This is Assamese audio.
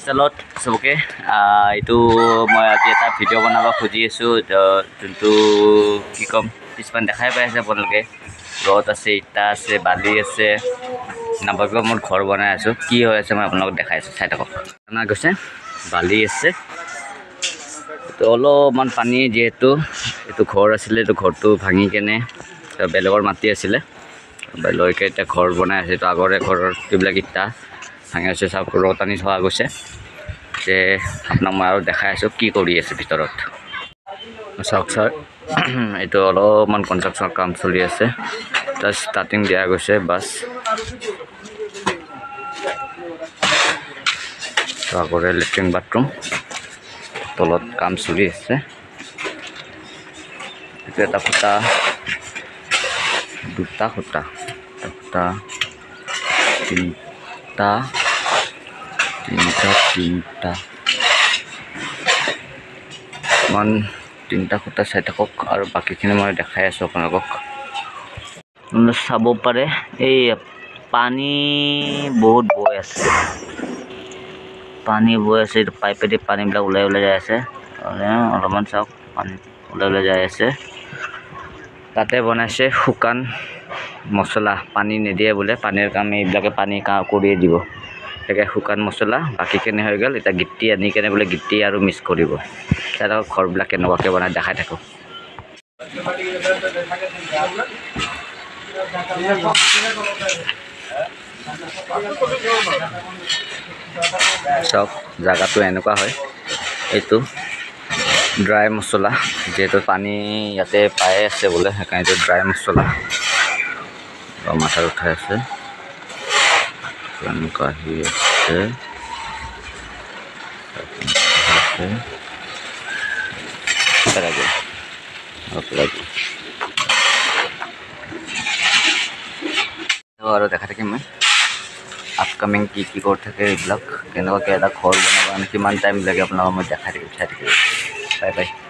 চেলত চবকে এইটো মই আজি এটা ভিডিঅ' বনাব খুজি আছোঁ যোনটো কি ক'ম কিছুমান দেখাই পাই আছে আপোনালোকে ৰদ আছে ইটা আছে বালি আছে নাপাকিব মোৰ ঘৰ বনাই আছোঁ কি হৈ আছে মই আপোনালোকক দেখাই আছোঁ চাই থাকক না গৈছে বালি আছে তো অলপমান পানী যিহেতু এইটো ঘৰ আছিলে এইটো ঘৰটো ভাঙি কেনে বেলেগৰ মাটি আছিলে বেলেগকে এতিয়া ঘৰ বনাই আছে তো আগৰে ঘৰৰ যিবিলাক ইটা ভাঙি আছে চব ৰটানি থোৱা গৈছে যে আপোনাক মই আৰু দেখাই আছোঁ কি কৰি আছে ভিতৰত চাওক ছাৰ এইটো অলপমান কনষ্ট্ৰাকশ্যনৰ কাম চলি আছে জাষ্ট ষ্টাৰ্টিং দিয়া গৈছে বাছ তো আগৰে লেট্ৰিন বাথৰুম তলত কাম চলি আছে এইটো এটা খুঁটা দুটা খুঁটা তিনিটা তিনিটা খুঁটা চাই থাকক আৰু বাকীখিনি মই দেখাই আছোঁ আপোনালোকক চাব পাৰে এই পানী বহুত বৈ আছে এইটো পাইপেদি পানীবিলাক ওলাই যাই আছে অলপমান চাওক পানী ওলাই যাই আছে তাতে বনাইছে শুকান মছলা পানী নিদিয়ে বোলে পানীৰ কাম এইবিলাকে পানী কৰিয়ে দিব তাকে শুকান মছলা বাকীখিনি হৈ গ'ল এতিয়া গিটি আনি কেনে বোলে গিটি আৰু মিক্স কৰিব তাৰ ঘৰবিলাক কেনেকুৱাকৈ বনাই দেখাই থাকোঁ চাওক জাগাটো এনেকুৱা হয় এইটো ড্ৰাই মছলা যিহেতু পানী ইয়াতে পাই আছে বোলে সেইকাৰণে এইটো ড্ৰাই মছলা মাথাত উঠাই আছে এনেকুৱা আহি আছে আৰু দেখা থাকিম মই আপকামিং কি কৰি থাকে এইবিলাক কেনেকুৱাকৈ এটা ঘৰ বনাব কিমান টাইম লাগে আপোনালোকক মই দেখাই থাকিম চাই থাকিম বাই বাই